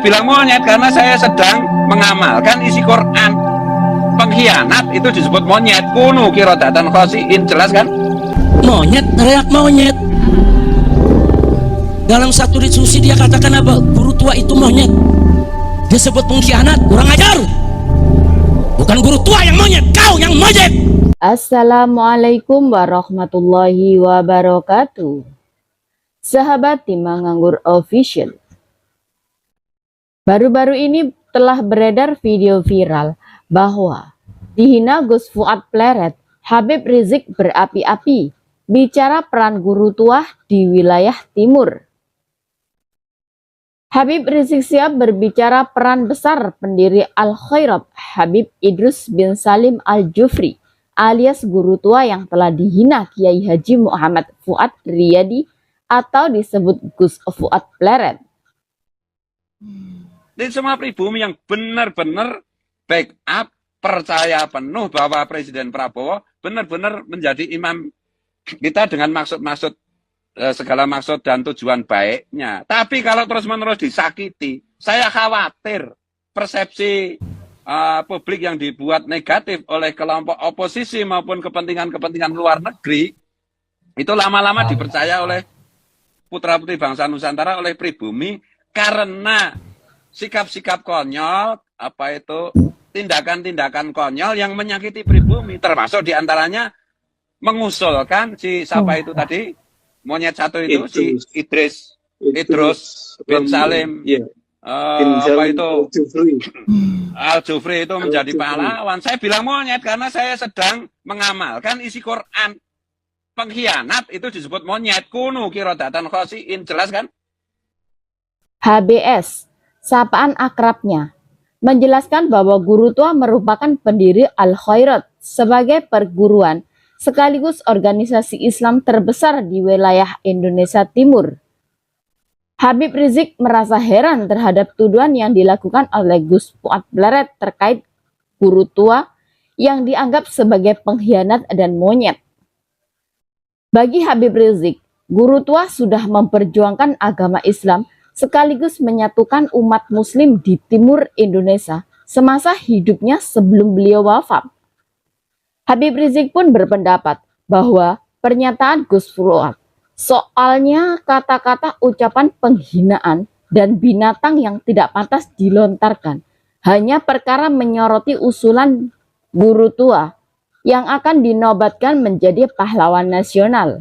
Saya bilang monyet karena saya sedang mengamalkan isi Quran. Pengkhianat itu disebut monyet. Kunu kirodatan khosiin, jelas kan? Monyet, teriak monyet. Dalam satu diskusi dia katakan apa? Guru tua itu monyet. Dia sebut pengkhianat, kurang ajar. Bukan guru tua yang monyet, kau yang monyet. Assalamualaikum warahmatullahi wabarakatuh. Sahabat Timah Nganggur Official. Baru-baru ini telah beredar video viral bahwa dihina Gus Fuad Pleret, Habib Rizik berapi-api bicara peran guru tua di wilayah timur. Habib Rizik Syihab berbicara peran besar pendiri Al-Khairat Habib Idrus bin Salim Al-Jufri alias guru tua yang telah dihina Kiai Haji Muhammad Fuad Riyadi atau disebut Gus Fuad Pleret. Ini semua pribumi yang benar-benar backup, percaya penuh bahwa Presiden Prabowo benar-benar menjadi imam kita dengan maksud-maksud, segala maksud dan tujuan baiknya. Tapi kalau terus-menerus disakiti, saya khawatir persepsi publik yang dibuat negatif oleh kelompok oposisi maupun kepentingan-kepentingan luar negeri, itu lama-lama dipercaya oleh putra-putri bangsa Nusantara, oleh pribumi, karena sikap-sikap konyol, tindakan-tindakan konyol yang menyakiti pribumi, termasuk diantaranya mengusulkan si siapa itu tadi, monyet satu itu, si Idrus bin Salim, Al-Jufri itu menjadi pahlawan. Saya bilang monyet karena saya sedang mengamalkan isi Quran. Pengkhianat itu disebut monyet. Kunu kirodatan khosiin, jelas kan? HBS, sapaan akrabnya, menjelaskan bahwa guru tua merupakan pendiri Al-Khairat sebagai perguruan sekaligus organisasi Islam terbesar di wilayah Indonesia Timur. Habib Rizik merasa heran terhadap tuduhan yang dilakukan oleh Gus Fuad Pleret terkait guru tua yang dianggap sebagai pengkhianat dan monyet. Bagi Habib Rizik, guru tua sudah memperjuangkan agama Islam sekaligus menyatukan umat muslim di timur Indonesia semasa hidupnya sebelum beliau wafat. Habib Rizik pun berpendapat bahwa pernyataan Gus Fuad soalnya kata-kata ucapan penghinaan dan binatang yang tidak pantas dilontarkan hanya perkara menyoroti usulan guru tua yang akan dinobatkan menjadi pahlawan nasional.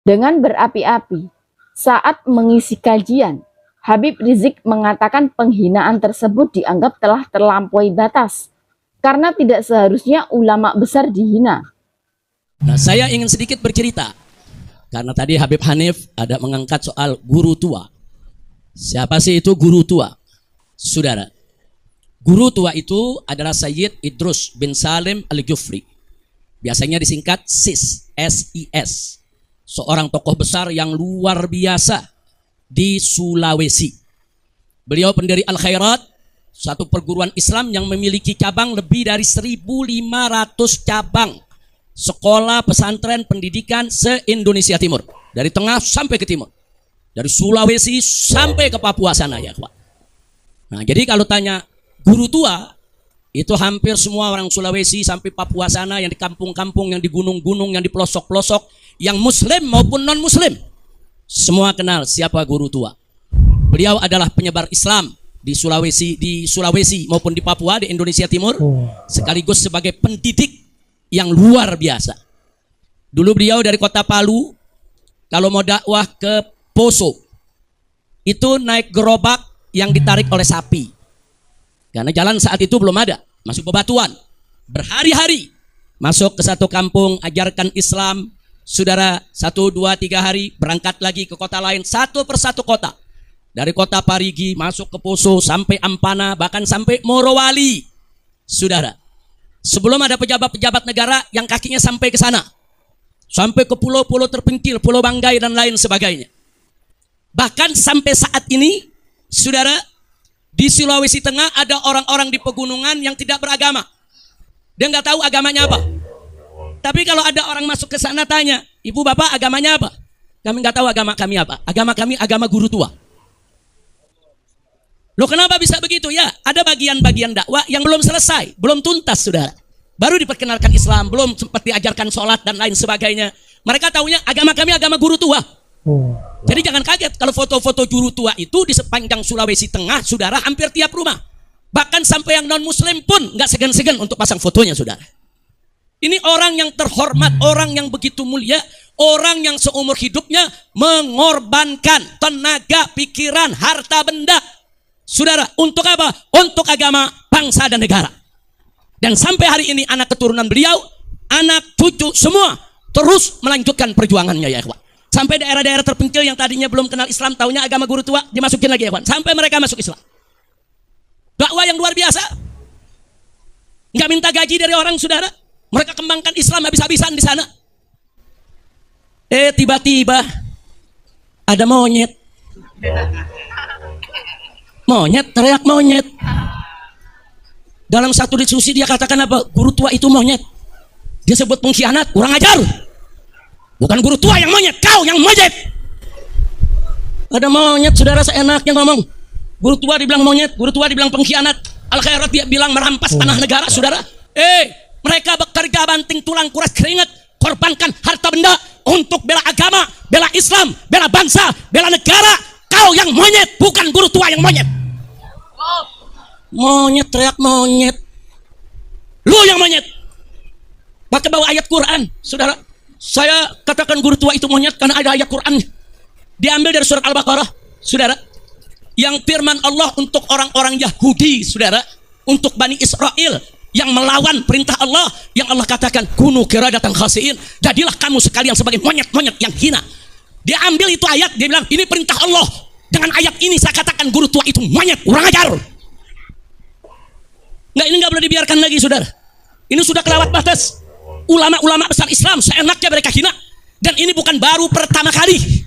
Dengan berapi-api saat mengisi kajian, Habib Rizik mengatakan penghinaan tersebut dianggap telah terlampaui batas karena tidak seharusnya ulama besar dihina. Nah, saya ingin sedikit bercerita karena tadi Habib Hanif ada mengangkat soal guru tua. Siapa sih itu guru tua? Saudara, guru tua itu adalah Sayyid Idrus bin Salim Al-Jufri. Biasanya disingkat SIS, S-I-S. Seorang tokoh besar yang luar biasa di Sulawesi. Beliau pendiri Al-Khairat, satu perguruan Islam yang memiliki cabang lebih dari 1.500 cabang. Sekolah, pesantren, pendidikan se-Indonesia Timur. Dari tengah sampai ke timur. Dari Sulawesi sampai ke Papua sana ya, Pak. Nah, jadi kalau tanya guru tua, itu hampir semua orang Sulawesi sampai Papua sana, yang di kampung-kampung, yang di gunung-gunung, yang di pelosok-pelosok, yang muslim maupun non-muslim, semua kenal siapa guru tua. Beliau adalah penyebar Islam di Sulawesi maupun di Papua, di Indonesia Timur, sekaligus sebagai pendidik yang luar biasa. Dulu beliau dari kota Palu, kalau mau dakwah ke Poso, itu naik gerobak yang ditarik oleh sapi. Karena jalan saat itu belum ada, masuk bebatuan. Berhari-hari masuk ke satu kampung, ajarkan Islam. Saudara, 1, 2, 3 hari berangkat lagi ke kota lain, satu persatu kota. Dari kota Parigi masuk ke Poso sampai Ampana, bahkan sampai Morowali. Saudara, sebelum ada pejabat-pejabat negara yang kakinya sampai ke sana, sampai ke pulau-pulau terpencil, Pulau Banggai dan lain sebagainya. Bahkan sampai saat ini, saudara, di Sulawesi Tengah ada orang-orang di pegunungan yang tidak beragama. Dia nggak tahu agamanya apa. Tapi kalau ada orang masuk ke sana tanya, ibu bapak agamanya apa? Kami nggak tahu agama kami apa. Agama kami agama guru tua. Loh kenapa bisa begitu? Ya, ada bagian-bagian dakwah yang belum selesai, belum tuntas, saudara. Baru diperkenalkan Islam, belum sempat diajarkan sholat dan lain sebagainya. Mereka taunya agama kami agama guru tua. Jadi jangan kaget kalau foto-foto guru tua itu di sepanjang Sulawesi Tengah, saudara, hampir tiap rumah. Bahkan sampai yang non-muslim pun nggak segan-segan untuk pasang fotonya, saudara. Ini orang yang terhormat, orang yang begitu mulia, orang yang seumur hidupnya mengorbankan tenaga, pikiran, harta benda, saudara, untuk apa? Untuk agama, bangsa dan negara. Dan sampai hari ini anak keturunan beliau, anak cucu semua terus melanjutkan perjuangannya, ya ikhwan. Sampai daerah-daerah terpencil yang tadinya belum kenal Islam, taunya agama guru tua, dimasukin lagi, ya ikhwan. Sampai mereka masuk Islam. Dakwah yang luar biasa. Nggak minta gaji dari orang, saudara. Mereka kembangkan Islam habis-habisan di sana. Tiba-tiba ada monyet. Monyet, teriak monyet. Dalam satu diskusi dia katakan apa? Guru tua itu monyet. Dia sebut pengkhianat, kurang ajar. Bukan guru tua yang monyet, kau yang monyet. Ada monyet, saudara, seenaknya ngomong. Guru tua dibilang monyet, guru tua dibilang pengkhianat. Al-Khairat dia bilang merampas tanah negara, saudara. Mereka bekerja banting tulang kuras keringat, korbankan harta benda untuk bela agama, bela Islam, bela bangsa, bela negara. Kau yang monyet, bukan guru tua yang monyet. Monyet, teriak monyet. Lu yang monyet. Pakai bawa ayat Quran, saudara. Saya katakan guru tua itu monyet karena ada ayat Quran. Diambil dari surat Al-Baqarah, saudara. Yang firman Allah untuk orang-orang Yahudi, saudara, untuk Bani Israel yang melawan perintah Allah, yang Allah katakan kunu qiradatan khasiin, jadilah kamu sekalian sebagai monyet-monyet yang hina. Dia ambil itu ayat, dia bilang ini perintah Allah. Dengan ayat ini saya katakan guru tua itu monyet, kurang ajar. Nggak, ini nggak boleh dibiarkan lagi, saudara. Ini sudah kelewat batas. Ulama-ulama besar Islam seenaknya mereka hina, dan ini bukan baru pertama kali.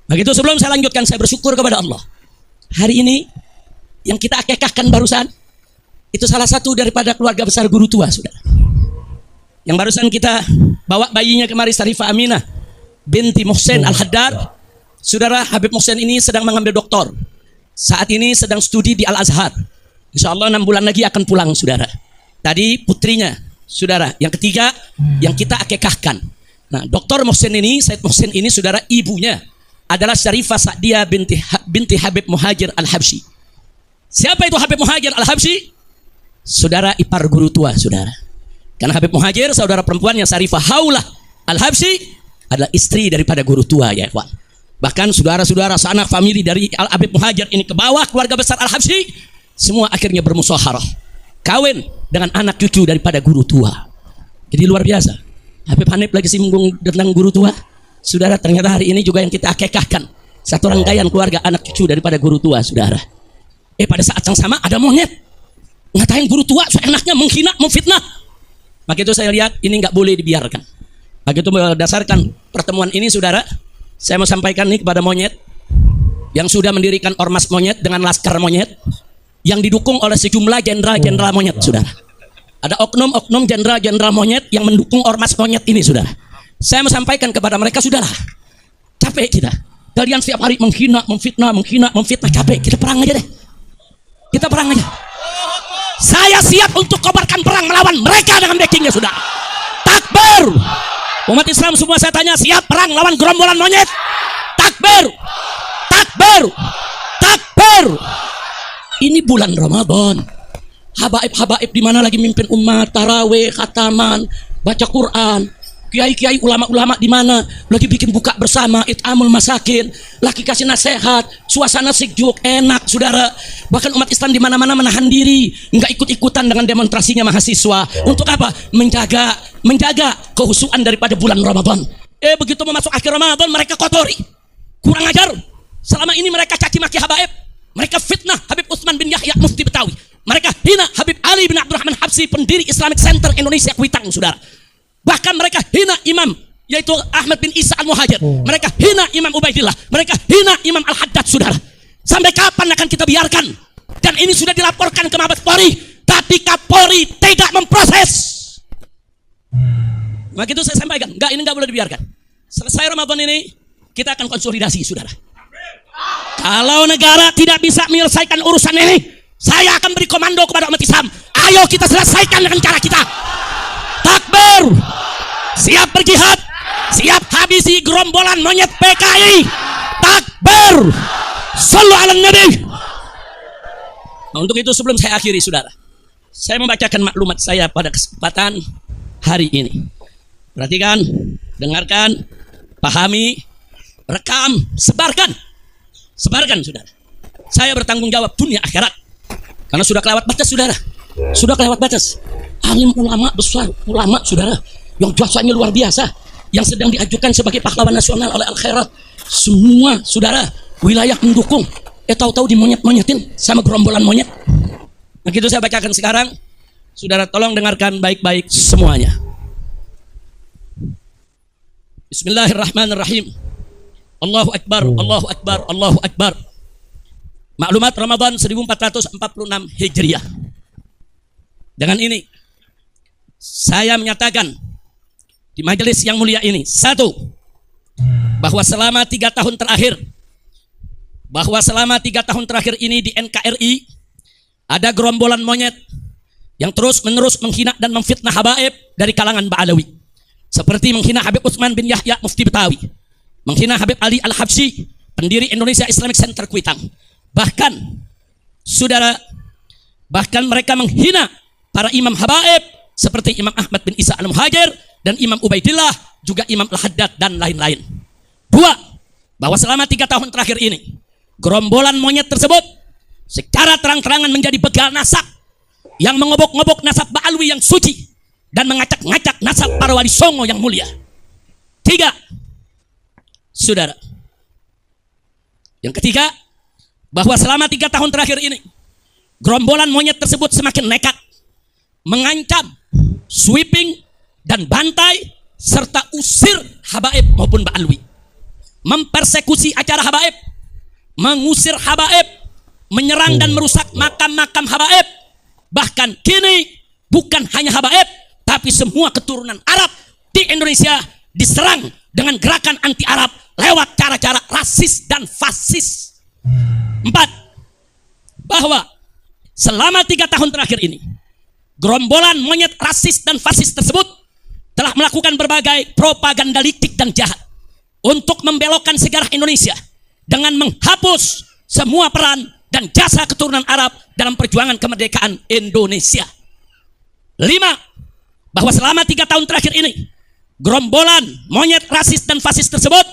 Begitu, sebelum saya lanjutkan, saya bersyukur kepada Allah. Hari ini yang kita akikahkan barusan itu salah satu daripada keluarga besar guru tua, saudara. Yang barusan kita bawa bayinya kemari, Sarifah Aminah binti Muhsin Al-Haddad. Saudara, Habib Muhsin ini sedang mengambil doktor. Saat ini sedang studi di Al-Azhar. Insya Allah 6 bulan lagi akan pulang, saudara. Tadi putrinya, saudara, yang ketiga yang kita akikahkan. Nah, Dr. Muhsin ini, Said Muhsin ini, saudara, ibunya adalah Syarifah Sa'diyah binti Habib Muhajir Al-Habsyi. Siapa itu Habib Muhajir Al-Habsyi? Saudara, ipar guru tua, saudara. Karena Habib Muhajir, saudara perempuannya Syarifah Haulah Al-Habsyi, adalah istri daripada guru tua, ya ikhwan. Bahkan saudara-saudara sanak famili dari Habib Muhajir ini ke bawah, keluarga besar Al-Habsyi, semua akhirnya bermusyawarah kawin dengan anak cucu daripada guru tua. Jadi luar biasa. Habib Hanif lagi singgung tentang guru tua. Saudara, ternyata hari ini juga yang kita akikahkan satu rangkaian keluarga anak cucu daripada guru tua, saudara. Pada saat yang sama ada monyet ngatain guru tua seenaknya, menghina, memfitnah. Maka itu saya lihat ini nggak boleh dibiarkan. Maka itu berdasarkan pertemuan ini, saudara, saya mau sampaikan nih kepada monyet yang sudah mendirikan ormas monyet dengan laskar monyet yang didukung oleh sejumlah jenderal-jenderal monyet, saudara. Ada oknum-oknum jenderal-jenderal monyet yang mendukung ormas monyet ini, saudara. Saya mau sampaikan kepada mereka, sudahlah, capek kita. Kalian setiap hari menghina, memfitnah, capek. Kita perang aja deh. Kita perang aja. Saya siap untuk kobarkan perang melawan mereka dengan backingnya, sudah. Takbir. Umat Islam semua saya tanya, siap perang lawan gerombolan monyet? Takbir. Takbir. Takbir. Ini bulan Ramadan. Habaib-habaib di mana lagi mimpin umat, tarawih, khataman, baca Quran. Kiai-kiai, ulama-ulama di mana lagi bikin buka bersama, it'amul masakin, lagi kasih nasihat, suasana sejuk, enak, saudara. Bahkan umat Islam di mana-mana menahan diri, nggak ikut-ikutan dengan demonstrasinya mahasiswa. Untuk apa? Menjaga kehusuan daripada bulan Ramadan. Begitu masuk akhir Ramadan, mereka kotori, kurang ajar. Selama ini mereka caci maki habaib, mereka fitnah Habib Utsman bin Yahya Mufti Betawi, mereka hina Habib Ali bin Abdurrahman Habsyi, pendiri Islamic Center Indonesia Kuitang, saudara. Bahkan mereka hina imam, yaitu Ahmad bin Isa Al-Muhajir. Mereka hina Imam Ubaidillah. Mereka hina Imam Al-Haddad, saudara. Sampai kapan akan kita biarkan? Dan ini sudah dilaporkan ke Mabes Polri, tapi Kapolri tidak memproses. Maka itu saya sampaikan, ini nggak boleh dibiarkan. Selesai Ramadan ini, kita akan konsolidasi, saudara. Kalau negara tidak bisa menyelesaikan urusan ini, saya akan beri komando kepada umat Islam. Ayo kita selesaikan dengan cara kita. Takbir. Siap berjihad. Siap habisi gerombolan monyet PKI. Takbir. Sallu ala Nabi. Nah, untuk itu sebelum saya akhiri, saudara, saya membacakan maklumat saya pada kesempatan hari ini. Perhatikan, dengarkan, pahami, rekam, sebarkan. Sebarkan, saudara. Saya bertanggung jawab dunia akhirat. Karena sudah kelewat batas, saudara. Sudah kelewat batas. Alim ulama besar, ulama, saudara, yang jasanya luar biasa, yang sedang diajukan sebagai pahlawan nasional oleh Al-Khairat. Semua, saudara, wilayah mendukung. Tahu-tahu dimonyet-monyetin sama gerombolan monyet. Begitu saya bacakan sekarang. Saudara, tolong dengarkan baik-baik semuanya. Bismillahirrahmanirrahim. Allahu Akbar, Allahu Akbar, Allahu Akbar. Maklumat Ramadan 1446 Hijriah. Dengan ini saya menyatakan di majelis yang mulia ini, satu, bahwa selama 3 tahun terakhir ini di NKRI ada gerombolan monyet yang terus-menerus menghina dan memfitnah habaib dari kalangan Ba'alawi, seperti menghina Habib Utsman bin Yahya Mufti Betawi, menghina Habib Ali Al-Habsyi, pendiri Indonesia Islamic Center Kuitang. Bahkan, saudara, mereka menghina para imam habaib seperti Imam Ahmad bin Isa Al-Muhajir dan Imam Ubaidillah, juga Imam Al-Haddad dan lain-lain. Dua, bahwa selama 3 tahun terakhir ini gerombolan monyet tersebut secara terang-terangan menjadi begal nasab yang mengobok-ngobok nasab Ba'alwi yang suci dan mengacak-ngacak nasab para wali songo yang mulia. Tiga, saudara, yang ketiga, bahwa selama 3 tahun terakhir ini gerombolan monyet tersebut semakin nekat, mengancam, sweeping, dan bantai serta usir habaib maupun Ba'alwi, mempersekusi acara habaib, mengusir habaib, menyerang dan merusak makam-makam habaib. Bahkan kini bukan hanya habaib, tapi semua keturunan Arab di Indonesia diserang dengan gerakan anti Arab lewat cara-cara rasis dan fasis. 4, bahwa selama 3 tahun terakhir ini gerombolan monyet rasis dan fasis tersebut telah melakukan berbagai propaganda licik dan jahat untuk membelokkan sejarah Indonesia dengan menghapus semua peran dan jasa keturunan Arab dalam perjuangan kemerdekaan Indonesia. 5, bahwa selama 3 tahun terakhir ini gerombolan monyet rasis dan fasis tersebut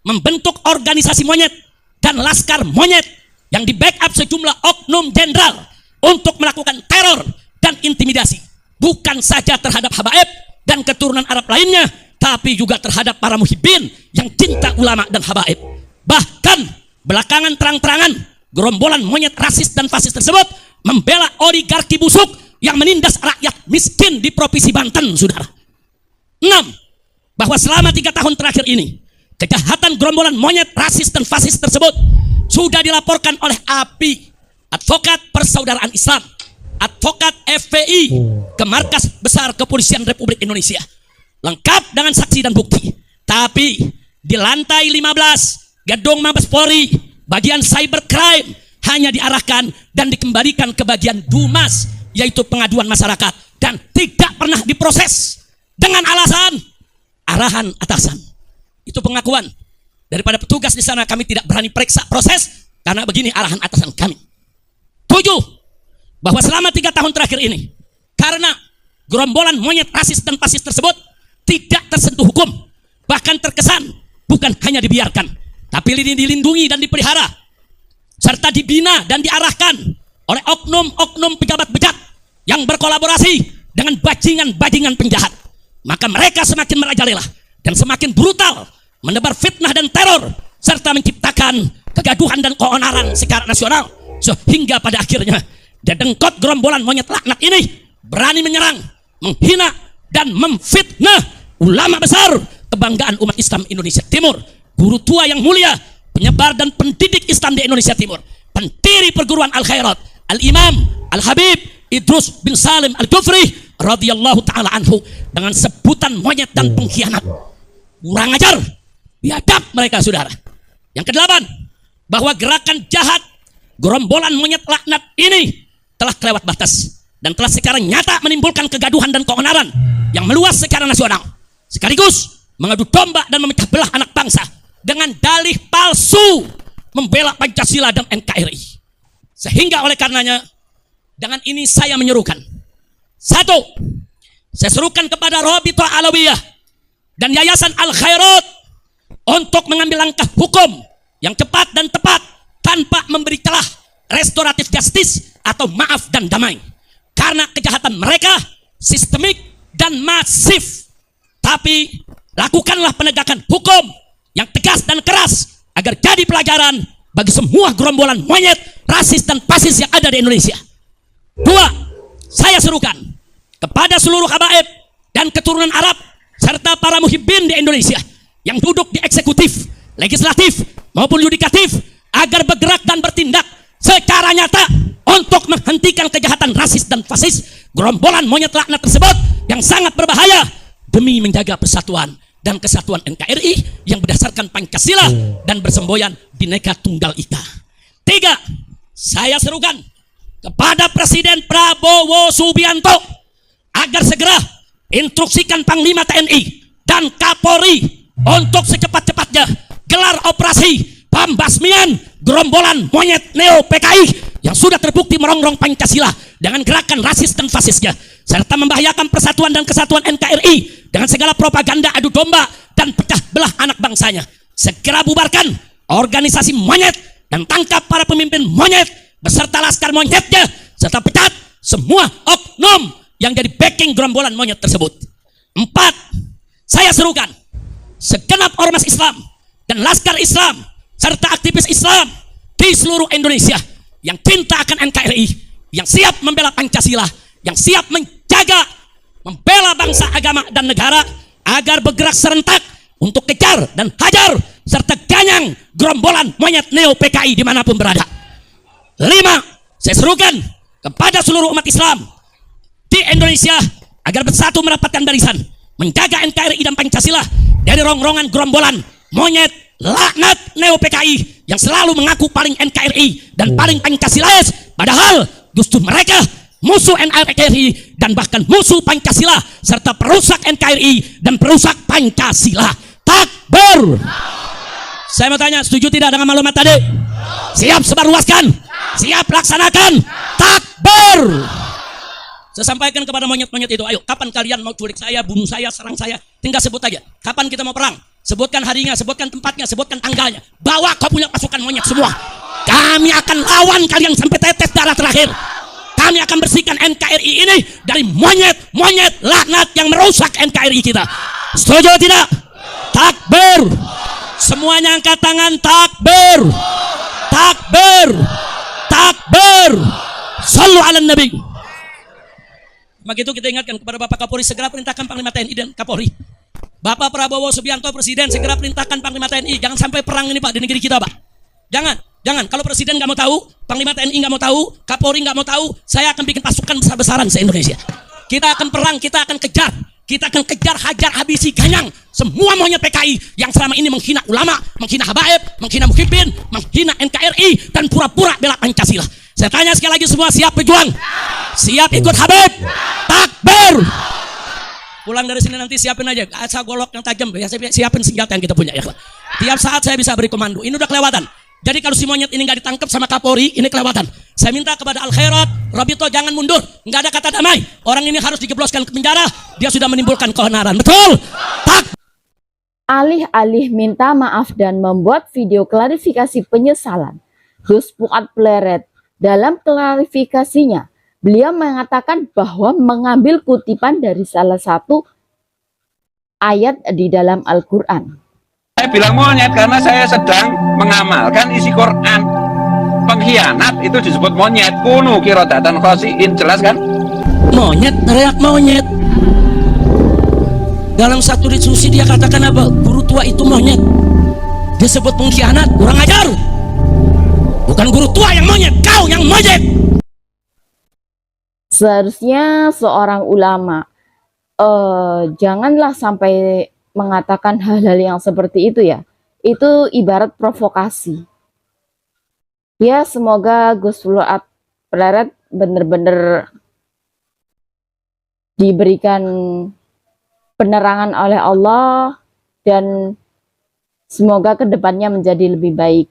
membentuk organisasi monyet dan laskar monyet yang di backup sejumlah oknum jenderal untuk melakukan teror dan intimidasi, bukan saja terhadap habaib dan keturunan Arab lainnya, tapi juga terhadap para muhibbin yang cinta ulama dan habaib. Bahkan belakangan terang-terangan gerombolan monyet rasis dan fasis tersebut membela oligarki busuk yang menindas rakyat miskin di Provinsi Banten, saudara. 6, bahwa selama 3 tahun terakhir ini kejahatan gerombolan monyet rasis dan fasis tersebut sudah dilaporkan oleh API, Advokat Persaudaraan Islam, advokat FPI, ke Markas Besar Kepolisian Republik Indonesia, lengkap dengan saksi dan bukti. Tapi di lantai 15 gedung Mabes Polri bagian cybercrime hanya diarahkan dan dikembalikan ke bagian Dumas, yaitu pengaduan masyarakat, dan tidak pernah diproses dengan alasan arahan atasan. Itu pengakuan daripada petugas di sana. Kami tidak berani periksa proses karena begini arahan atasan kami. 7, bahwa selama 3 tahun terakhir ini karena gerombolan monyet rasis dan fasis tersebut tidak tersentuh hukum, bahkan terkesan bukan hanya dibiarkan, tapi dilindungi dan dipelihara serta dibina dan diarahkan oleh oknum-oknum pejabat bejat yang berkolaborasi dengan bajingan-bajingan penjahat, maka mereka semakin merajalela dan semakin brutal menebar fitnah dan teror serta menciptakan kegaduhan dan keonaran secara nasional, sehingga pada akhirnya dedengkot gerombolan monyet laknat ini berani menyerang, menghina, dan memfitnah ulama besar kebanggaan umat Islam Indonesia Timur, guru tua yang mulia, penyebar dan pendidik Islam di Indonesia Timur, pendiri perguruan Al-Khairat, Al-Imam Al-Habib Idrus bin Salim Al-Jufri radhiyallahu ta'ala anhu, dengan sebutan monyet dan pengkhianat. Kurang ajar, biadab mereka, saudara. Yang ke-8, bahwa gerakan jahat gerombolan monyet laknat ini telah kelewat batas dan telah sekarang nyata menimbulkan kegaduhan dan keonaran yang meluas secara nasional, sekaligus mengadu domba dan memecah belah anak bangsa dengan dalih palsu membela Pancasila dan NKRI. Sehingga oleh karenanya dengan ini saya menyerukan, satu, saya serukan kepada Rabithah Alawiyah dan Yayasan Al Khairat untuk mengambil langkah hukum yang cepat dan tepat tanpa memberi celah restoratif justice atau maaf dan damai, karena kejahatan mereka sistemik dan masif. Tapi lakukanlah penegakan hukum yang tegas dan keras agar jadi pelajaran bagi semua gerombolan monyet, rasis dan fasis yang ada di Indonesia. Dua, saya serukan kepada seluruh habaib dan keturunan Arab serta para muhibbin di Indonesia yang duduk di eksekutif, legislatif maupun yudikatif agar bergerak dan bertindak secara nyata untuk menghentikan kejahatan rasis dan fasis gerombolan monyet laknat tersebut yang sangat berbahaya demi menjaga persatuan dan kesatuan NKRI yang berdasarkan Pancasila dan bersemboyan Bhinneka Tunggal Ika. Tiga, saya serukan kepada Presiden Prabowo Subianto agar segera instruksikan Panglima TNI dan Kapolri untuk secepat-cepatnya gelar operasi pembasmian gerombolan monyet neo PKI yang sudah terbukti merongrong Pancasila dengan gerakan rasis dan fasisnya, serta membahayakan persatuan dan kesatuan NKRI dengan segala propaganda adu domba dan pecah belah anak bangsanya. Segera bubarkan organisasi monyet dan tangkap para pemimpin monyet beserta laskar monyetnya, serta pecat semua oknum yang jadi backing gerombolan monyet tersebut. Empat, saya serukan segenap ormas Islam dan laskar Islam serta aktivis Islam di seluruh Indonesia yang cinta akan NKRI, yang siap membela Pancasila, yang siap menjaga, membela bangsa, agama, dan negara agar bergerak serentak untuk kejar dan hajar serta ganyang gerombolan monyet neo PKI dimanapun berada. Lima, saya serukan kepada seluruh umat Islam di Indonesia agar bersatu merapatkan barisan, menjaga NKRI dan Pancasila dari rongrongan gerombolan monyet laknat neo PKI yang selalu mengaku paling NKRI dan paling Pancasilais, padahal justru mereka musuh NKRI dan bahkan musuh Pancasila serta perusak NKRI dan perusak Pancasila. Takbir. Saya mau tanya, setuju tidak dengan maklumat tadi? Siap sebarluaskan? Siap laksanakan? Takbir. Saya sampaikan kepada monyet-monyet itu, ayo kapan kalian mau culik saya, bunuh saya, serang saya, tinggal sebut aja. Kapan kita mau perang? Sebutkan harinya, sebutkan tempatnya, sebutkan tanggalnya. Bawa kau punya pasukan monyet semua. Kami akan lawan kalian sampai tetes darah terakhir. Kami akan bersihkan NKRI ini dari monyet-monyet laknat yang merusak NKRI kita. Setuju tidak? Takbir. Semuanya angkat tangan, takbir. Takbir. Takbir. Sallu ala Nabi. Begitu kita ingatkan kepada Bapak Kapolri segera perintahkan Panglima TNI dan Kapolri. Bapak Prabowo Subianto Presiden segera perintahkan Panglima TNI, jangan sampai perang ini Pak di negeri kita Pak. Jangan. Kalau Presiden nggak mau tahu, Panglima TNI nggak mau tahu, Kapolri nggak mau tahu, saya akan bikin pasukan besar-besaran se-Indonesia. Kita akan perang, kita akan kejar, hajar, habisi, ganyang semua monyet PKI yang selama ini menghina ulama, menghina habaib, menghina muhibbin, menghina NKRI dan pura-pura bela Pancasila. Saya tanya sekali lagi, semua siap berjuang? Siap ikut Habib? Takbir. Pulang dari sini nanti siapin aja asal golok yang tajam, ya siapin senjata yang kita punya ya. Tiap saat saya bisa beri komando. Ini udah kelewatan. Jadi kalau si monyet ini nggak ditangkap sama Kapolri, ini kelewatan. Saya minta kepada Al Khairat, Rabithah jangan mundur. Nggak ada kata damai. Orang ini harus dijebloskan ke penjara. Dia sudah menimbulkan keonaran. Betul? Tak. Alih-alih minta maaf dan membuat video klarifikasi penyesalan, Gus Fuad Pleret dalam klarifikasinya, beliau mengatakan bahwa mengambil kutipan dari salah satu ayat di dalam Al-Quran. Saya bilang monyet karena saya sedang mengamalkan isi Quran. Pengkhianat itu disebut monyet. Kunu kirodatan khosiin, jelas kan? Monyet, teriak monyet. Dalam satu diskusi dia katakan apa? Guru tua itu monyet. Dia sebut pengkhianat, kurang ajar. Bukan guru tua yang monyet, kau yang monyet. Seharusnya seorang ulama janganlah sampai mengatakan hal-hal yang seperti itu ya. Itu ibarat provokasi. Ya, semoga Gus Fuad Pleret benar-benar diberikan penerangan oleh Allah dan semoga kedepannya menjadi lebih baik.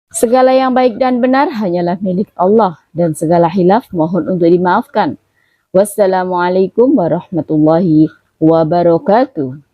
Segala yang baik dan benar hanyalah milik Allah dan segala hilaf mohon untuk dimaafkan. Wassalamualaikum warahmatullahi wabarakatuh.